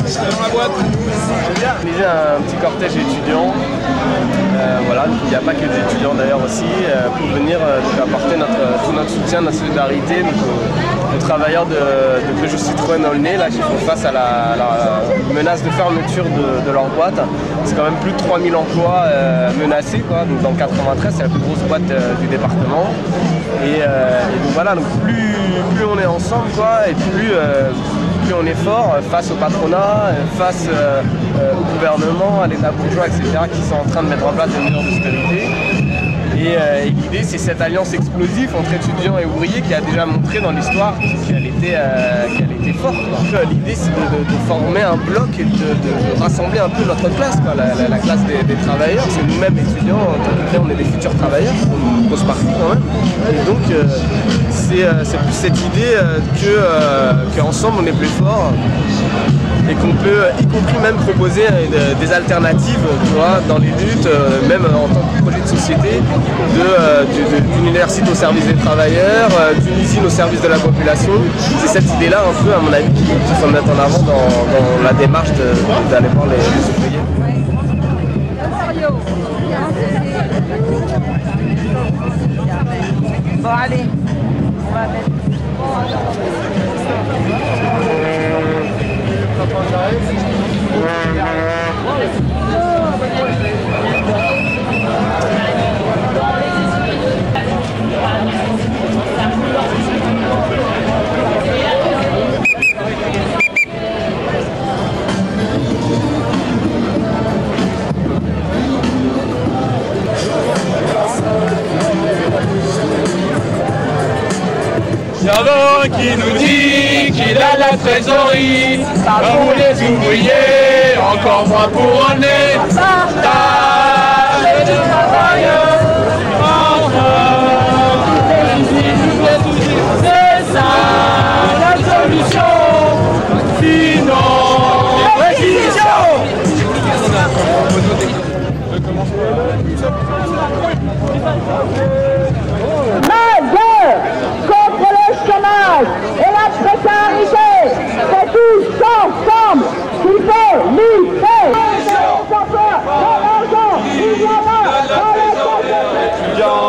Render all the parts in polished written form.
dans la boîte. J'ai un petit cortège étudiant. Voilà, donc il n'y a pas que des étudiants d'ailleurs aussi, pour venir apporter tout notre soutien, notre solidarité donc, aux travailleurs de Peugeot Citroën Aulnay là, qui font face à la menace de fermeture de leur boîte. C'est quand même plus de 3000 emplois menacés quoi, donc dans le 93, c'est la plus grosse boîte du département. Et donc voilà, donc plus on est ensemble quoi, et plus on est fort face au patronat, face au gouvernement, à l'État bourgeois, etc., qui sont en train de mettre en place des mesures d'austérité. Et l'idée, c'est cette alliance explosive entre étudiants et ouvriers qui a déjà montré dans l'histoire qu'elle était forte. L'idée, c'est de former un bloc et de rassembler un peu notre classe, quoi, la classe des travailleurs, parce que nous-mêmes, étudiants, en tant que on est des futurs travailleurs, une grosse partie quand même. Et donc, c'est plus cette idée qu'ensemble, on est plus fort. Et qu'on peut, y compris même proposer des alternatives, tu vois, dans les luttes, même en tant que projet de société, d'une université au service des travailleurs, d'une usine au service de la population. C'est cette idée-là, un peu, à mon avis, qu'il faut mettre en avant dans la démarche d'aller voir les ouvriers. Bon, allez, on va mettre. Il y en a un qui nous dit qu'il a la trésorerie, pas pour les ouvriers, encore moins pour un État et les travailleurs. C'est ça la solution, sinon réquisition. Contre le chômage et la précarité, c'est tous ensemble qu'il faut lutter. Les emplois, de l'argent, il y en a dans les étudiants,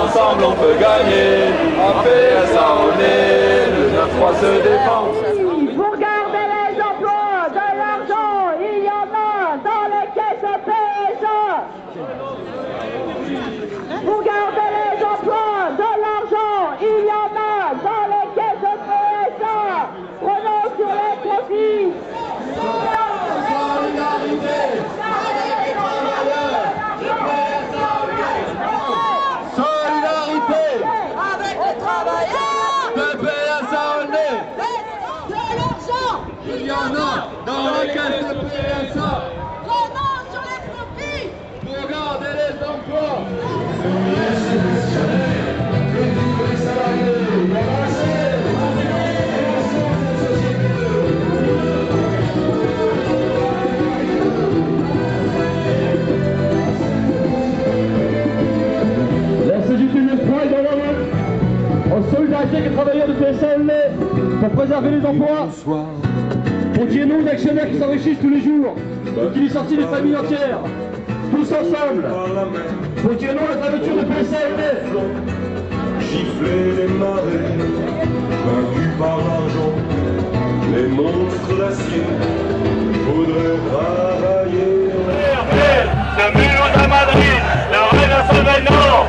ensemble on peut gagner. En PSA on est, le 9-3 se défend. Vous regardez les emplois, de l'argent, il y en a dans les caisses PSA. Vous regardez les emplois, de l'argent, il y en a dans les caisses de PSA. Prenons sur les profits. Solidarité avec les travailleurs. de PSA on est. De l'argent, Il y en a dans les caisses de PSA. prenons sur les profits. Pour garder les emplois. La CGT de Pride dans la main, en solidarité avec les travailleurs de PSA Aulnay, pour préserver les emplois, pour qu'il y ait non d'actionnaires qui s'enrichissent tous les jours, et qu'il y ait sorti des familles entières, tous ensemble, pour qu'il y ait non la fermeture de PSA Aulnay. Gifler les marées, vaincus par l'argent, les monstres d'acier, faudrait travailler. De Mulhouse à Madrid, le rêve à Solvay-Nord.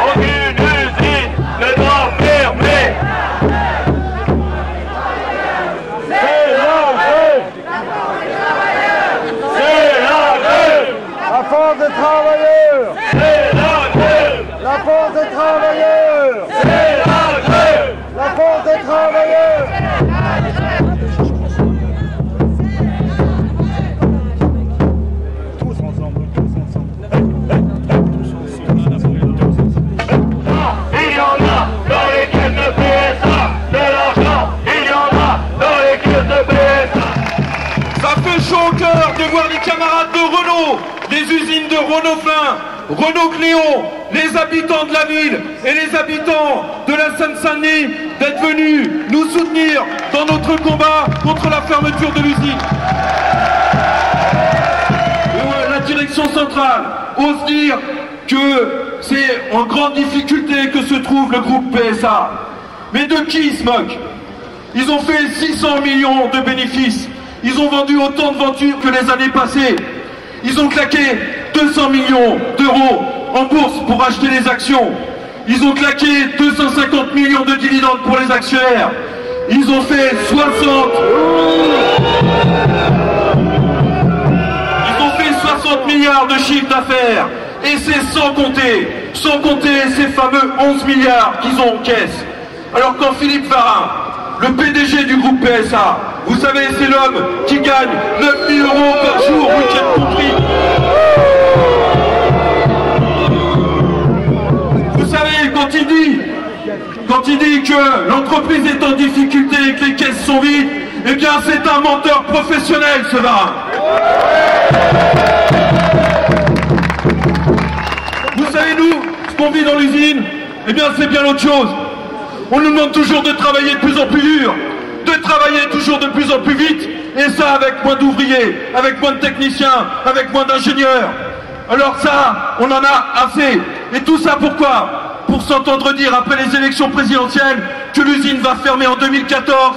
Aucune usine ne doit fermer. C'est la grève. C'est la grève. La force des travailleurs, C'est la grève. la force des travailleurs, C'est la grève. la force des travailleurs. Il y en a dans les caisses de PSA, de l'argent, il y en a dans les caisses de PSA. Ça fait chaud au cœur de voir des camarades de Renault, des usines de Renault-Flin, Renault Cléon, les habitants de la ville et les habitants de la Seine-Saint-Denis d'être venus nous soutenir dans notre combat contre la fermeture de l'usine. La direction centrale ose dire que c'est en grande difficulté que se trouve le groupe PSA. Mais de qui ils se moquent? Ils ont fait 600 millions de bénéfices. Ils ont vendu autant de voitures que les années passées. Ils ont claqué 200 millions d'euros en bourse pour acheter les actions. Ils ont claqué 250 millions de dividendes pour les actionnaires. Ils ont fait 60 milliards de chiffre d'affaires. Et c'est sans compter ces fameux 11 milliards qu'ils ont en caisse. Alors quand Philippe Varin, le PDG du groupe PSA, vous savez, c'est l'homme qui gagne 9 000 € par jour, week-end compris. Vous savez, quand il dit que l'entreprise est en difficulté et que les caisses sont vides, eh bien c'est un menteur professionnel, ce Varin. Vous savez, nous, ce qu'on vit dans l'usine, eh bien c'est bien autre chose. On nous demande toujours de travailler de plus en plus dur, de travailler toujours de plus en plus vite, et ça avec moins d'ouvriers, avec moins de techniciens, avec moins d'ingénieurs. Alors ça, on en a assez. Et tout ça pourquoi? Pour s'entendre dire après les élections présidentielles que l'usine va fermer en 2014.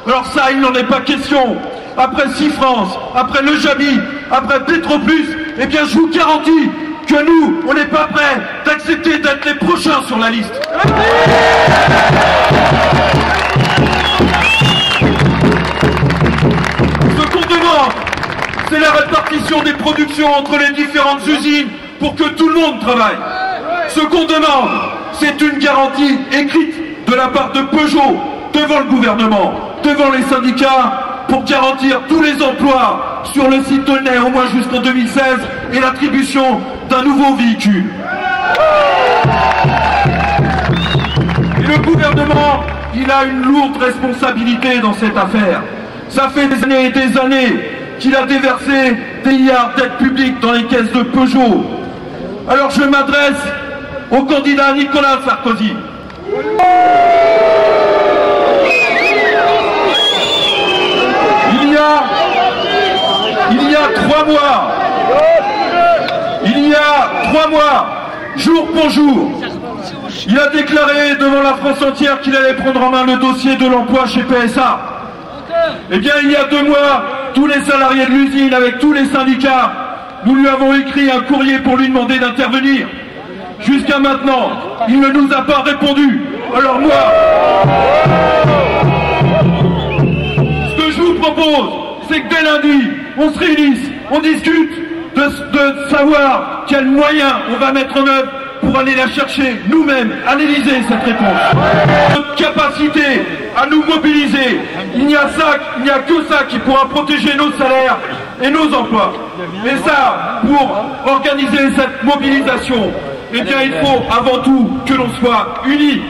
Alors ça, il n'en est pas question. Après Sifrance, après Le Jabi, après Petroplus, eh bien je vous garantis que nous, on n'est pas prêts d'accepter d'être les prochains sur la liste. Ce qu'on demande, c'est la répartition des productions entre les différentes usines pour que tout le monde travaille. Ce qu'on demande, c'est une garantie écrite de la part de Peugeot devant le gouvernement, devant les syndicats, pour garantir tous les emplois sur le site Aulnay au moins jusqu'en 2016 et l'attribution d'un nouveau véhicule. Et le gouvernement, il a une lourde responsabilité dans cette affaire. Ça fait des années et des années qu'il a déversé des milliards d'aides publiques dans les caisses de Peugeot. Alors je m'adresse au candidat Nicolas Sarkozy. Il y a 3 mois, jour pour jour, il a déclaré devant la France entière qu'il allait prendre en main le dossier de l'emploi chez PSA. Eh bien, il y a 2 mois, tous les salariés de l'usine, avec tous les syndicats, nous lui avons écrit un courrier pour lui demander d'intervenir. Jusqu'à maintenant, il ne nous a pas répondu. Alors moi, ce que je vous propose, c'est que dès lundi, on se réunisse, on discute de savoir quels moyens on va mettre en œuvre pour aller la chercher nous-mêmes à l'Élysée, cette réponse. Notre capacité à nous mobiliser, il n'y a que ça qui pourra protéger nos salaires et nos emplois. Et ça, pour organiser cette mobilisation, eh bien il faut avant tout que l'on soit unis,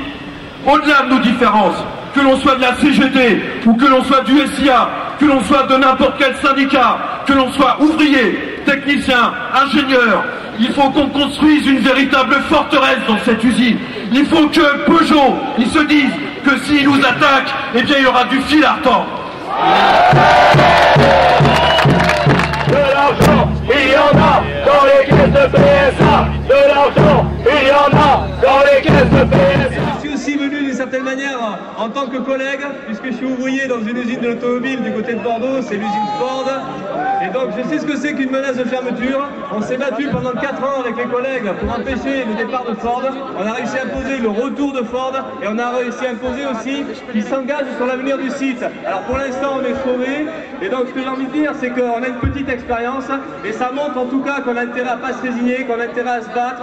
au-delà de nos différences, que l'on soit de la CGT ou que l'on soit du SIA, que l'on soit de n'importe quel syndicat, que l'on soit ouvrier, technicien, ingénieur. Il faut qu'on construise une véritable forteresse dans cette usine. Il faut que Peugeot, ils se disent que s'ils nous attaquent, eh bien il y aura du fil à retordre. De l'argent, il y en a dans les caisses de PSA. De l'argent, il y en a dans les caisses de PSA. Je suis aussi venu d'une certaine manière en tant que collègue, puisque je suis ouvrier dans une usine de l'automobile du côté de Bordeaux, c'est l'usine Ford. Et donc je sais ce que c'est qu'une menace de fermeture. On s'est battu pendant 4 ans avec les collègues pour empêcher le départ de Ford. On a réussi à imposer le retour de Ford et on a réussi à imposer aussi qu'ils s'engagent sur l'avenir du site. Alors pour l'instant on est sauvés. Et donc ce que j'ai envie de dire, c'est qu'on a une petite expérience et ça montre en tout cas qu'on a intérêt à ne pas se résigner, qu'on a intérêt à se battre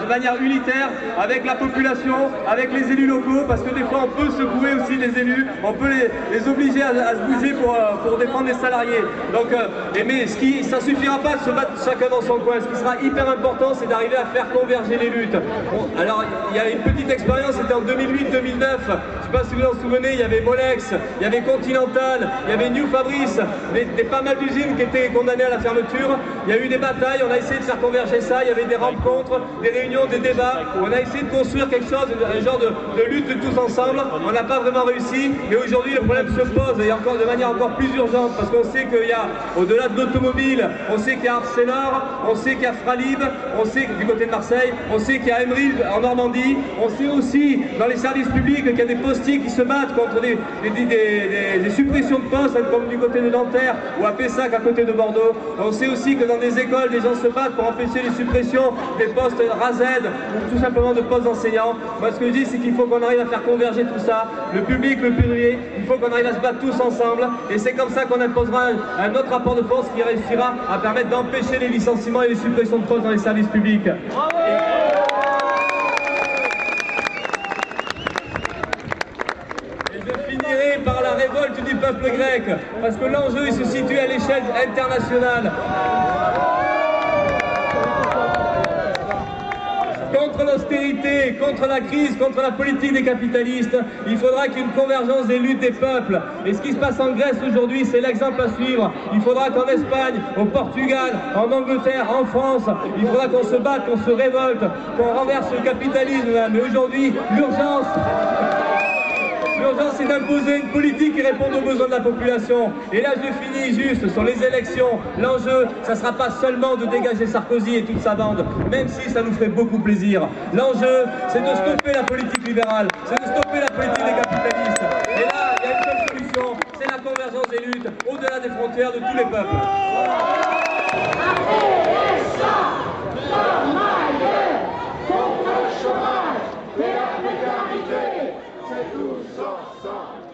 de manière unitaire avec la population, avec les élus locaux, parce que des fois on peut peut secouer aussi les élus, on peut les obliger à se bouger pour défendre les salariés. Donc, mais ça suffira pas de se battre chacun dans son coin. Ce qui sera hyper important, c'est d'arriver à faire converger les luttes. Alors, il y a une petite expérience, c'était en 2008-2009. Je ne sais pas si vous en souvenez, il y avait Molex, il y avait Continental, il y avait New Fabrice, pas mal d'usines qui étaient condamnées à la fermeture. Il y a eu des batailles, on a essayé de faire converger ça, il y avait des rencontres, des réunions, des débats. On a essayé de construire quelque chose, un genre de lutte de tous ensemble. On n'a pas vraiment réussi, mais aujourd'hui le problème se pose et encore de manière encore plus urgente, parce qu'on sait qu'il y a, au-delà de l'automobile, on sait qu'il y a Arcelor, on sait qu'il y a Fralib, on sait que du côté de Marseille, on sait qu'il y a Emeril en Normandie, on sait aussi dans les services publics qu'il y a des postiers qui se battent contre des suppressions de postes, comme du côté de Nanterre ou à Pessac à côté de Bordeaux. On sait aussi que dans des écoles, les gens se battent pour empêcher les suppressions des postes RAZ ou tout simplement de postes d'enseignants. Moi, ce que je dis, c'est qu'il faut qu'on arrive à faire converger tout ça, le public, le privé, il faut qu'on arrive à se battre tous ensemble, et c'est comme ça qu'on imposera un autre rapport de force qui réussira à permettre d'empêcher les licenciements et les suppressions de postes dans les services publics. Et je finirai par la révolte du peuple grec, parce que l'enjeu il se situe à l'échelle internationale. Contre l'austérité, contre la crise, contre la politique des capitalistes, il faudra qu'il y ait une convergence des luttes des peuples. Et ce qui se passe en Grèce aujourd'hui, c'est l'exemple à suivre. Il faudra qu'en Espagne, au Portugal, en Angleterre, en France, il faudra qu'on se batte, qu'on se révolte, qu'on renverse le capitalisme. Mais aujourd'hui, l'urgence, c'est d'imposer une politique qui réponde aux besoins de la population. Et là, je finis juste sur les élections. L'enjeu, ça ne sera pas seulement de dégager Sarkozy et toute sa bande, même si ça nous ferait beaucoup plaisir. L'enjeu, c'est de stopper la politique libérale, c'est de stopper la politique des capitalistes. Et là, il y a une seule solution, c'est la convergence des luttes au-delà des frontières de tous les peuples. C'est tous ensemble.